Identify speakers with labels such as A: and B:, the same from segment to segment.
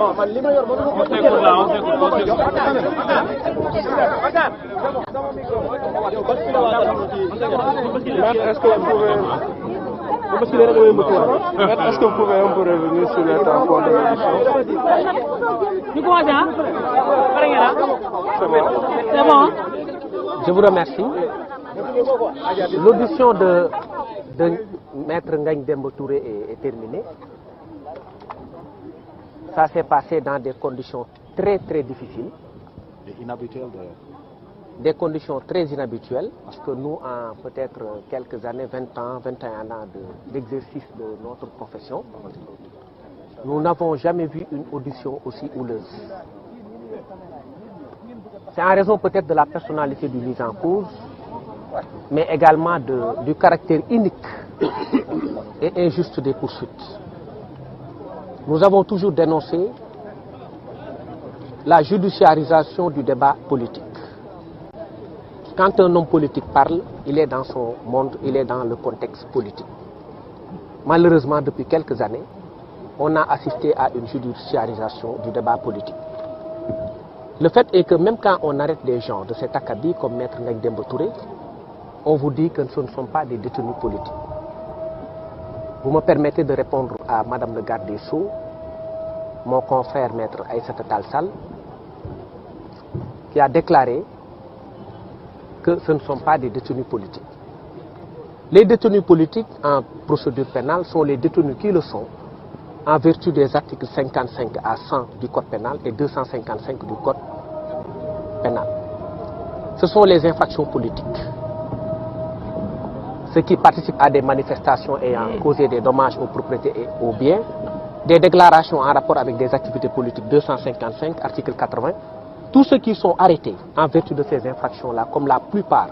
A: Est-ce que vous pouvez un peu revenir sur les temps de l'émission?
B: Je vous remercie. L'audition de Maître Ngagne Demba Touré est terminée. Ça s'est passé dans des conditions très difficiles.
A: Et inhabituelles d'ailleurs.
B: Des conditions très inhabituelles, parce que nous, en peut-être quelques années, 20 ans, 21 ans d'exercice de notre profession, nous n'avons jamais vu une audition aussi houleuse. C'est en raison peut-être de la personnalité du mis en cause, mais également du caractère unique et injuste des poursuites. Nous avons toujours dénoncé la judiciarisation du débat politique. Quand un homme politique parle, il est dans son monde, il est dans le contexte politique. Malheureusement, depuis quelques années, on a assisté à une judiciarisation du débat politique. Le fait est que même quand on arrête des gens de cet acabit comme Maître Ngagne Demba Touré, on vous dit que ce ne sont pas des détenus politiques. Vous me permettez de répondre à Madame le garde des Sceaux, mon confrère Maître Aïssata Tall Sall, qui a déclaré que ce ne sont pas des détenus politiques. Les détenus politiques en procédure pénale sont les détenus qui le sont en vertu des articles 55 à 100 du Code pénal et 255 du Code pénal. Ce sont les infractions politiques. Ceux qui participent à des manifestations ayant causé des dommages aux propriétés et aux biens, des déclarations en rapport avec des activités politiques 255, article 80, tous ceux qui sont arrêtés en vertu de ces infractions-là, comme la plupart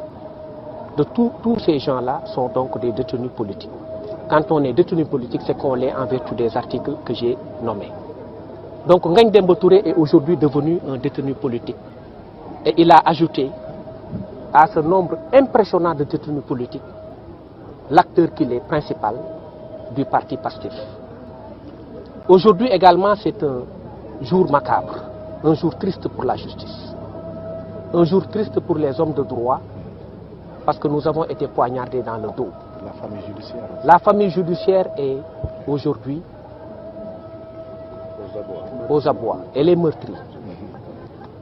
B: de tous ces gens-là, sont donc des détenus politiques. Quand on est détenu politique, c'est qu'on l'est en vertu des articles que j'ai nommés. Donc Ngagne Demba Touré est aujourd'hui devenu un détenu politique. Et il a ajouté à ce nombre impressionnant de détenus politiques l'acteur qu'il est principal du parti PASTEF. Aujourd'hui également, c'est un jour macabre, un jour triste pour la justice, un jour triste pour les hommes de droit, parce que nous avons été poignardés dans le dos.
A: La famille judiciaire.
B: La famille judiciaire est aujourd'hui aux abois. Elle est meurtrie.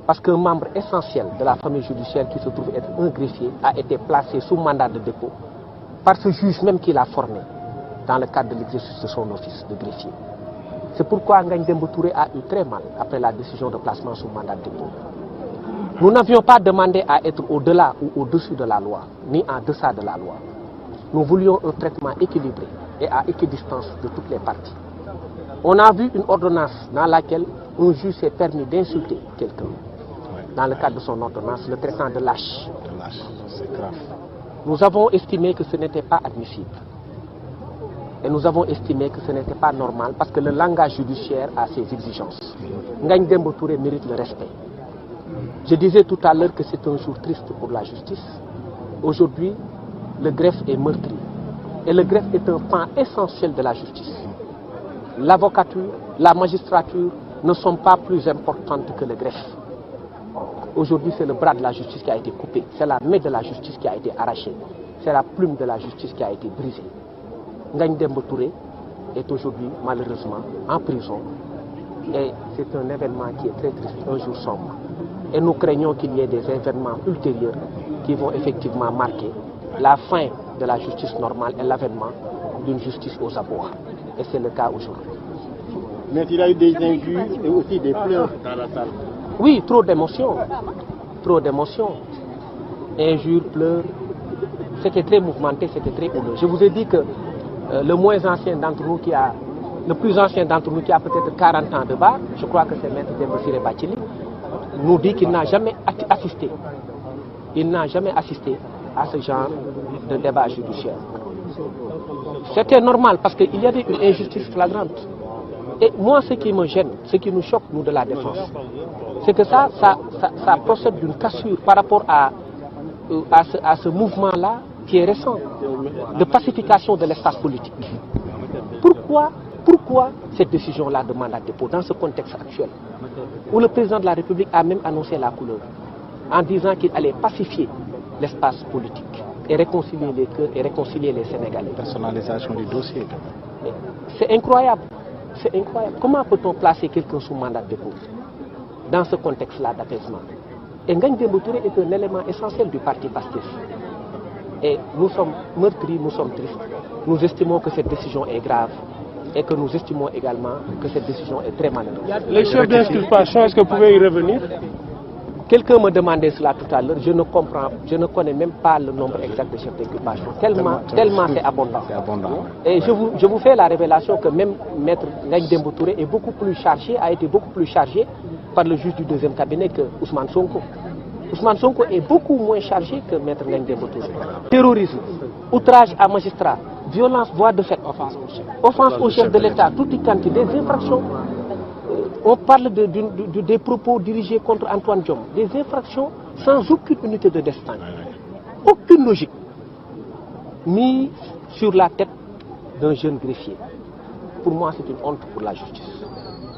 B: Parce qu'un membre essentiel de la famille judiciaire qui se trouve être un greffier a été placé sous mandat de dépôt par ce juge même qui l'a formé dans le cadre de l'exercice de son office de greffier. C'est pourquoi Ngagne Demba Touré a eu très mal après la décision de placement sous mandat de dépôt. Nous n'avions pas demandé à être au-delà ou au-dessus de la loi, ni en deçà de la loi. Nous voulions un traitement équilibré et à équidistance de toutes les parties. On a vu une ordonnance dans laquelle un juge s'est permis d'insulter quelqu'un. Dans le cadre de son ordonnance, le traitant de lâche.
A: C'est grave.
B: Nous avons estimé que ce n'était pas admissible. Et nous avons estimé que ce n'était pas normal parce que le langage judiciaire a ses exigences. Ngagne Demba Touré mérite le respect. Je disais tout à l'heure que c'est un jour triste pour la justice. Aujourd'hui, le greffe est meurtri. Et le greffe est un pan essentiel de la justice. L'avocature, la magistrature ne sont pas plus importantes que le greffe. Aujourd'hui, c'est le bras de la justice qui a été coupé. C'est la main de la justice qui a été arrachée. C'est la plume de la justice qui a été brisée. Ngagne Demba Touré est aujourd'hui, malheureusement, en prison. Et c'est un événement qui est très triste, un jour sombre. Et nous craignons qu'il y ait des événements ultérieurs qui vont effectivement marquer la fin de la justice normale et l'avènement d'une justice aux abois. Et c'est le cas aujourd'hui.
C: Mais il y a eu des injures et aussi des pleurs dans la salle.
B: Oui, trop d'émotions. Trop d'émotions. Injures, pleurs. C'était très mouvementé, c'était très houleux. Je vous ai dit que le moins ancien d'entre nous le plus ancien d'entre nous qui a peut-être 40 ans de bar, je crois que c'est Maître Demba Ciré Bathily, nous dit qu'il n'a jamais assisté. Il n'a jamais assisté à ce genre de débat judiciaire. C'était normal parce qu'il y avait une injustice flagrante. Et moi, ce qui me gêne, ce qui nous choque, nous, de la défense, c'est que ça procède d'une cassure par rapport à ce mouvement-là qui est récent, de pacification de l'espace politique. Pourquoi pourquoi cette décision-là de mandat de dépôt dans ce contexte actuel où le président de la République a même annoncé la couleur en disant qu'il allait pacifier l'espace politique et réconcilier les cœurs et réconcilier les Sénégalais.
D: Personnalisation du dossier.
B: C'est incroyable. C'est incroyable. Comment peut-on placer quelqu'un sous mandat de dépôt dans ce contexte-là d'apaisement? Et Ngagne Demba Touré est un élément essentiel du parti PASTEF. Et nous sommes meurtris, nous sommes tristes. Nous estimons que cette décision est grave et que nous estimons également que cette décision est très malheureuse.
A: Les chefs d'inculpation, est-ce que vous pouvez y revenir?
B: Quelqu'un me demandait cela tout à l'heure, je ne connais même pas le nombre exact de chefs d'inculpation, tellement c'est abondant. Et je vous fais la révélation que même Maître Ngagne Demba Touré est beaucoup plus chargé, a été beaucoup plus chargé par le juge du deuxième cabinet que Ousmane Sonko. Ousmane Sonko est beaucoup moins chargé que Maître Ngagne Demba Touré. Terrorisme, outrage à magistrat, violence, voie de fait, offense au chef de l'État, toutes les quantités, des infractions. On parle des propos dirigés contre Antoine Diome, des infractions sans aucune unité de destin, aucune logique, mis sur la tête d'un jeune greffier. Pour moi, c'est une honte pour la justice.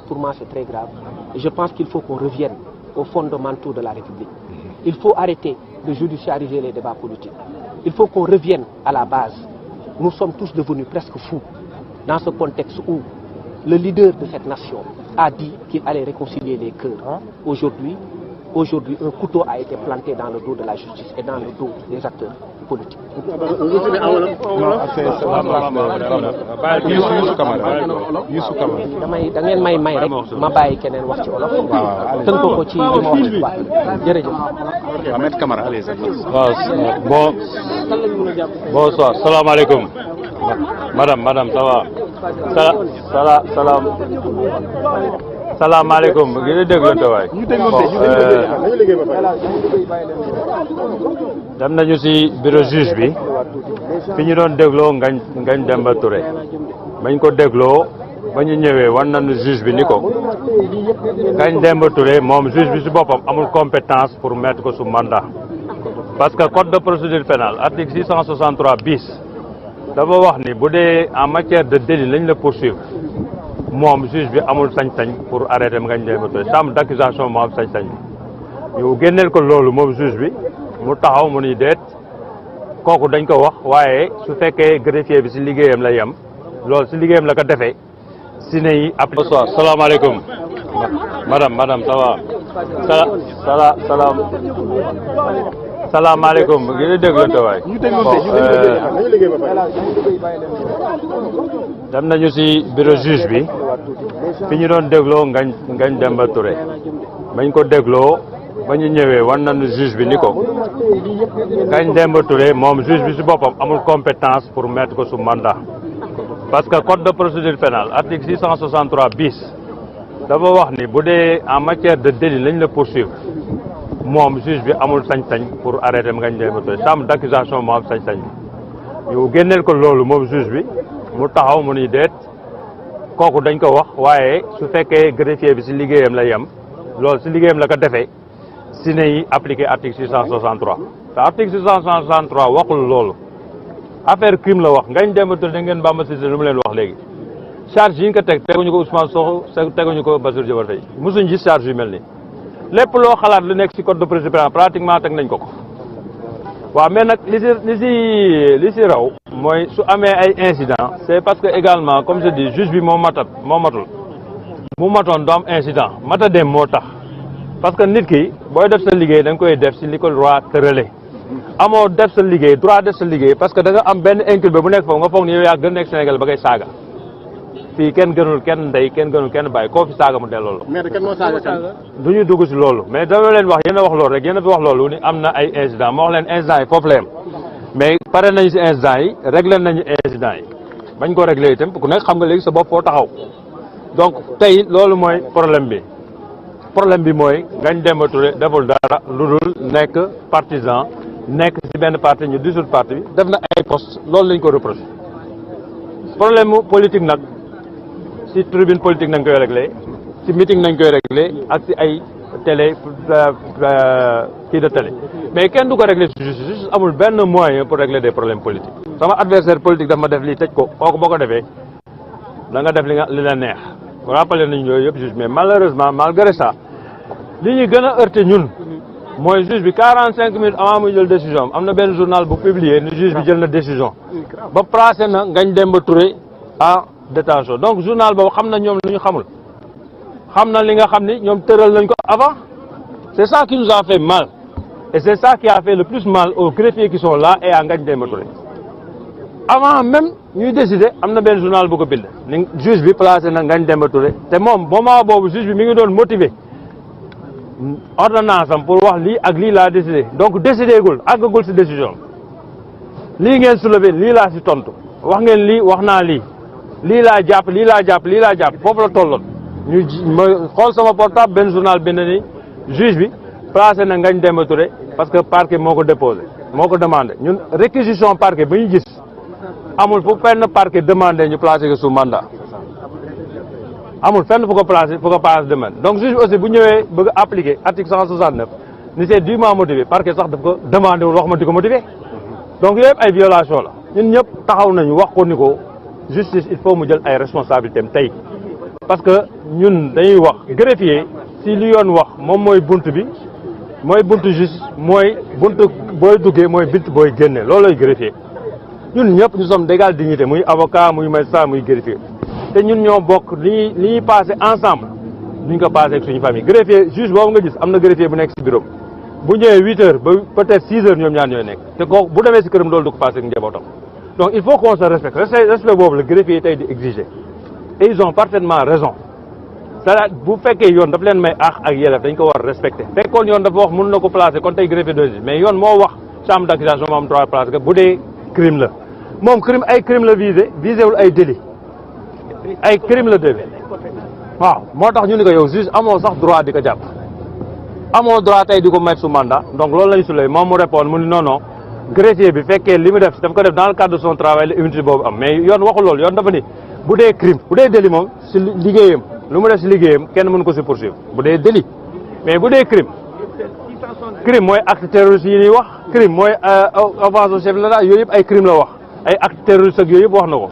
B: Pour moi, c'est très grave. Et je pense qu'il faut qu'on revienne aux fondamentaux de la République. Il faut arrêter de judiciariser les débats politiques. Il faut qu'on revienne à la base. Nous sommes tous devenus presque fous dans ce contexte où le leader de cette nation a dit qu'il allait réconcilier les cœurs. Aujourd'hui, un couteau a été planté dans le dos de la justice et dans le dos des acteurs politiques. da ngeen may rek ma bàyyi keneen wax ci olof tënk ko ci li ma wax ci wax jërëjëf.
D: Ahmed Camara, allez.
E: Bonsoir, salam alaikum. Madame, ça va? Salam alaikum. Ngeen déglu waay. Dem nañu ci bureau juge bi fi ñu doon dégloo Ngagne Demba Touré bañ ko dégloo ba ñu ñëwee wan nañu juge bi ni ko Ngagne Demba Touré moom juge bi ci boppam amul compétence pour mettre ko sous mandat parce que code de procédure pénale article 663 bis dafa wax ni bu dee en matière de délit lañ la poursuivre moom juge bi amul sañ-sañ pour arrêter Ngagne Demba Touré chambre d'accusation moo am sañ-sañ bi ñu génneel ko loolu moom juge bi mu taxaw mu ni déet kooku dañ ko wax waaye su fekkee greffier bi ci liggéeyam la yem loolu ci liggéeyam la ko defee si ne yi après. Bonsoir, salaamaaleykum. Madame, ça va? Salaamaaleykum. Ngeen di déglu waay. Dem nañu ci bureau juge bi fi ñu doon dégloo Ngagne Demba Touré bañ ko dégloo ba ñu ñëwee wan nañu juge bi ni ko Ngagne Demba Touré moom juge bi ci boppam amul compétence pour mettre ko sous mandat parce que code de procédure pénale article 663 bis dafa wax ni bu dee en matière de délit lañ la poursuivre moom juge bi amul sañ-sañ pour arrêter Ngagne Demba Touré chambre d'accusation moo am sañ-sañ bi ñu génneel ko loolu moom juge bi mu taxaw mu ni déet kooku dañ ko wax waaye su fekkee greffier bi ci liggéeyam la yem loolu ci liggéeyam la ko defee si ne yi appliqué article 663 te article 663 waxul loolu affaire crime la wax Ngagne Demba Touré da ngeen Bamba Cissé lu mu leen wax léegi charge yi ñu ko teguñu ko Ousmane Sonko teguñu ko Bassirou Diomaye Faye mosuñ gis charge yu mel nii lépp loo xalaat lu nekk ci code de procédure pénale pratiquement teg nañ ko waaw mais nag li ci raw mooy su amee ay incident c'est parce que également comme je dis juge bi moo matul mu matoon du am incident matadem moo tax parce que nit ki booy def sa liggéey da nga koy def ci li ko droit tërale amoo def sa liggéey droit def sa liggéey parce que da nga am benn inculpé bu nekk foofu nga foog ni yow yaa gën nekk Sénégal ba ngay saaga fii kenn gënul kenn ndey kenn gënul kenn bàyyi koo fi saaga mu delloo loolu.
C: mais kenn moo saaga kan.
E: du ñu dugg ci loolu mais dama leen wax yéen a wax loolu rek yéen a fi wax loolu ni am na ay incident ma wax leen incident yi foofu la yem mais pare nañu ci incident yi réglé nañu incident yi bañ ko réglé itam ku nekk xam nga léegi sa bopp foo taxaw donc tey loolu mooy problème bi mooy Ngagne Demba Touré deful dara lu dul nekk partisan nekk ci benn parti ñu dissoudre parti bi def na ay poste loolu lañ ko reproché problème politique nag ci tribune politique nañ koy réglé ci meeting nañ koy réglé ak ci ay télé kii de télé mais kenn du ko réglé ci justice amul benn moyen pour régler des problèmes politiques sama adversaire politique daf ma def lii tëj ko kooku boo ko defee da nga def li la neex rappelé nañu yooyu yëpp juge mais malheureusement malgré ça li ñu gën a heurté ñun mooy juge bi 45 minutes avant muy jël décision am na benn journal bu publié ni juge bi jël na décision ba placé na Ngagne Demba Touré en détention donc journal boobu xam na ñoom lu ñu xamul xam na li nga xam ni ñoom tëral nañ ko avant c'est ça qui nous a fait mal et c'est ça qui a fait le plus mal aux greffiers qui sont là et à Ngagne Demba Touré avant même ñuy décider am na benn journal bu ko bind ni juge bi placé na Ngagne Demba Touré te moom moment boobu juge bi mi ngi doon motiver ordonnance am pour wax lii ak lii laa décidé donc décidé gul àggagul si décision lii ngeen soulevé lii laa si tontu wax ngeen lii wax naa lii laa jàpp lii laa jàpp lii laa jàpp foofu la tolloon ñu ma xool sama portable benn journal bind ni juge bi placé na Ngagne Demba Touré parce que parquet moo ko déposé moo ko demandé ñun réquisition parquet ba ñu gis amul fu fenn parquet demandé ñu placé ko sous mandat amul fenn fu ko placé demande donc juge bi aussi bu ñëwee bëgg appliquer article 169 ni c'est dûment motivé parquet sax daf ko demandé wul wax ma di ko motivé donc yooyu yëpp ay violation la ñun ñëpp taxaw nañu wax ko ni ko justice il faut mu jël ay responsabilités am tey parce que ñun dañuy wax greffier si li yoon wax moom mooy bunt bi mooy buntu justice mooy buntu booy duggee mooy bint booy génne loolooy greffier ñun ñëpp nous sommes d'égale dignité muy avocat muy magistrat muy greffier te ñun ñoo bokk li ñuy passé ensemble duñ ko passé ak suñu famille greffier juge boobu nga gis am na greffier bu nekk si bureau bu ñëwee 8 heures ba peut-être 6 heures ñoom ñaar ñooy nekk te kooku bu demee si këram loolu du ko passé ak njabootam donc il faut qu'on se respecte respect boobu la greffier yi tey di exiger et ils ont parfaitement raison c'est-à-dire bu fekkee yoon daf leen may ak yelleef dañ ko war respecter fekkoon yoon dafa wax mën na ko placer kon tey greffier de juge mais yoon moo wax chambre d'accusation moo am droit placer que bu dee crime la moom crime ay crime la visé wul ay délit ay crime la délit waaw moo tax ñu ni ko yow juge amoo sax droit di ko jàpp amoo droit tey di ko mettre sous mandat donc loolu lañu suley moom mu répondre mu ni non non greffier bi fekkee li mu def daf ko def dans le cadre de son travail la immunité boobu am mais yoon waxul loolu yoon dafa ni bu dee crime bu dee délit moom si liggéeyam lu mu def si liggéeyam kenn mënu ko si poursuivre bu dee délit mais bu dee crime mooy acte terroriste yi ñuy wax crime mooy offense au chef de l'État yooyu yëpp ay crime la wax ay acte terroriste ak yooyu yëpp wax na ko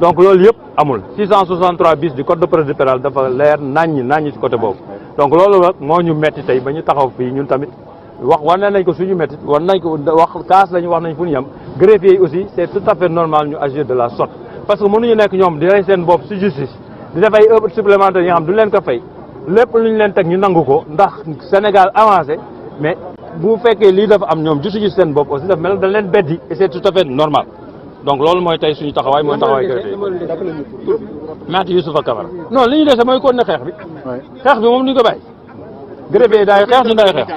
E: donc loolu yëpp amul 663 bis du code de procédure pénale dafa leer naññi ci côté boobu donc loolu nag moo ñu metti tey ba ñu taxaw fii ñun tamit wax wane nañ ko suñu metti wan nañ ko wax kaas lañu wax nañ fu ñu yem greffier yi aussi c'est tout à fait normal ñu agir de la sorte parce que mënuñu nekk ñoom di rey seen bopp ci justice di def ay heures supplémentaires yi nga xam du leen ko fay lépp lu ñu leen teg ñu nangu ko ndax Sénégal avancé mais bu fekkee lii dafa am ñoom gisuñu seen bopp aussi dafa mel dañ leen beddi et c'est tout à fait normal donc loolu mooy tey suñu taxawaay mooy taxawaay greffier Maître Youssoufa Camara non li ñu dese mooy continuer xeex bi moom duñu ko bàyyi greffier daay xeex ñu daay xeex